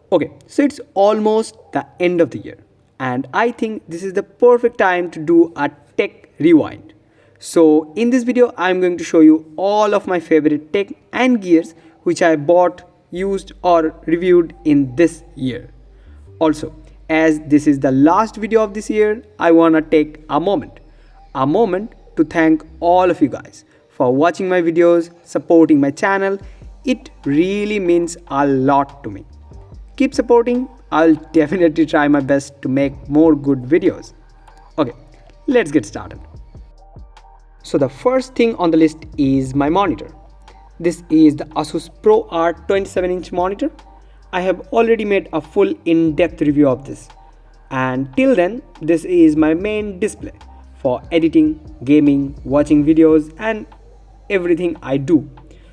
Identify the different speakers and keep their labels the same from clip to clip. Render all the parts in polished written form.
Speaker 1: Okay, so it's almost the end of the year, and I think this is the perfect time to do a tech rewind. So, in this video, I'm going to show you all of my favorite tech and gears which I bought, used, or reviewed in this year. Also, as this is the last video of this year, I wanna take a moment to thank all of you guys for watching my videos, supporting my channel. It really means a lot to me. Keep supporting. I'll definitely try my best to make more good videos. Okay, let's get started. So the first thing on the list is my monitor. This is the Asus ProArt 27-inch monitor. I have already made a full in-depth review of this. And till then, this is my main display for editing, gaming, watching videos, and everything I do.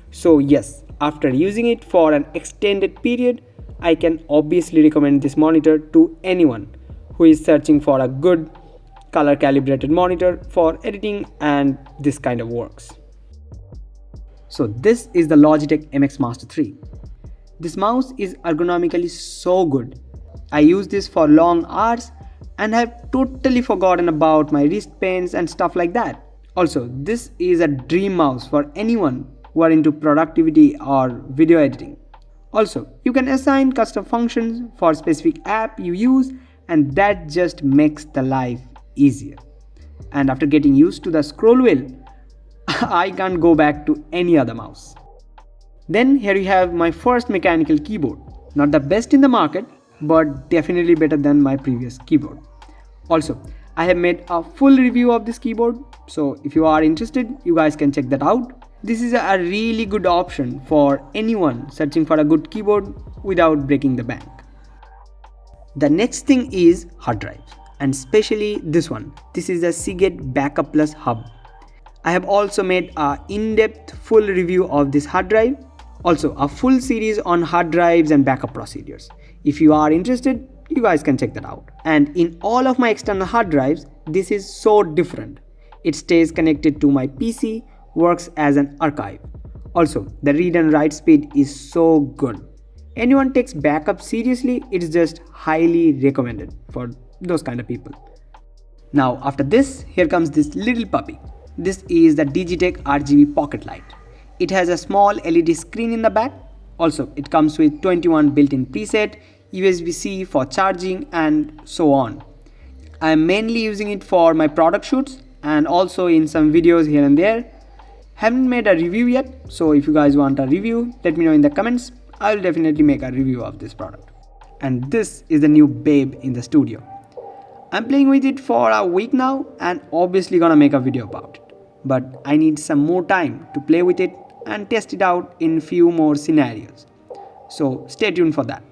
Speaker 1: So yes, after using it for an extended period, I can obviously recommend this monitor to anyone who is searching for a good color calibrated monitor for editing and this kind of works. So this is the Logitech MX Master 3. This mouse is ergonomically so good. I use this for long hours and have totally forgotten about my wrist pains and stuff like that. Also, this is a dream mouse for anyone who are into productivity or video editing. Also, you can assign custom functions for specific app you use, and that just makes the life easier. And after getting used to the scroll wheel, I can't go back to any other mouse. Then here you have my first mechanical keyboard. Not the best in the market, but definitely better than my previous keyboard. Also, I have made a full review of this keyboard, so if you are interested, you guys can check that out. This is a really good option for anyone searching for a good keyboard without breaking the bank. The next thing is hard drives, and especially this one. This is the Seagate Backup Plus Hub. I have also made an in-depth full review of this hard drive. Also, a full series on hard drives and backup procedures. If you are interested, you guys can check that out. And in all of my external hard drives, this is so different. It stays connected to my PC, works as an archive. Also, the read and write speed is so good. Anyone takes backup seriously, it's just highly recommended for those kind of people. Now after this, here comes this little puppy. This is the Digitech RGB Pocket Light. It has a small LED screen in the back. Also, it comes with 21 built-in preset, USB-C for charging, and so on. I am mainly using it for my product shoots and also in some videos here and there. Haven't made a review yet, so if you guys want a review, let me know in the comments. I'll definitely make a review of this product. And this is the new babe in the studio. I'm playing with it for a week now and obviously gonna make a video about it. But I need some more time to play with it and test it out in few more scenarios. So stay tuned for that.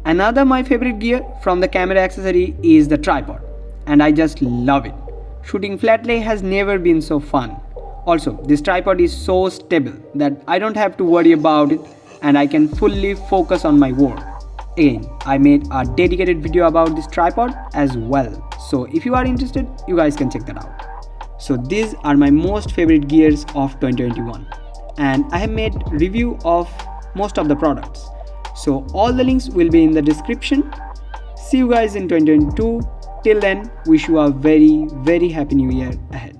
Speaker 1: Another my favorite gear from the camera accessory is the tripod, and I just love it. Shooting flat lay has never been so fun. Also, this tripod is so stable that I don't have to worry about it and I can fully focus on my work. Again, I made a dedicated video about this tripod as well. So if you are interested, you guys can check that out. So these are my most favorite gears of 2021. And I have made review of most of the products. So all the links will be in the description. See you guys in 2022. Till then, wish you a very happy new year ahead.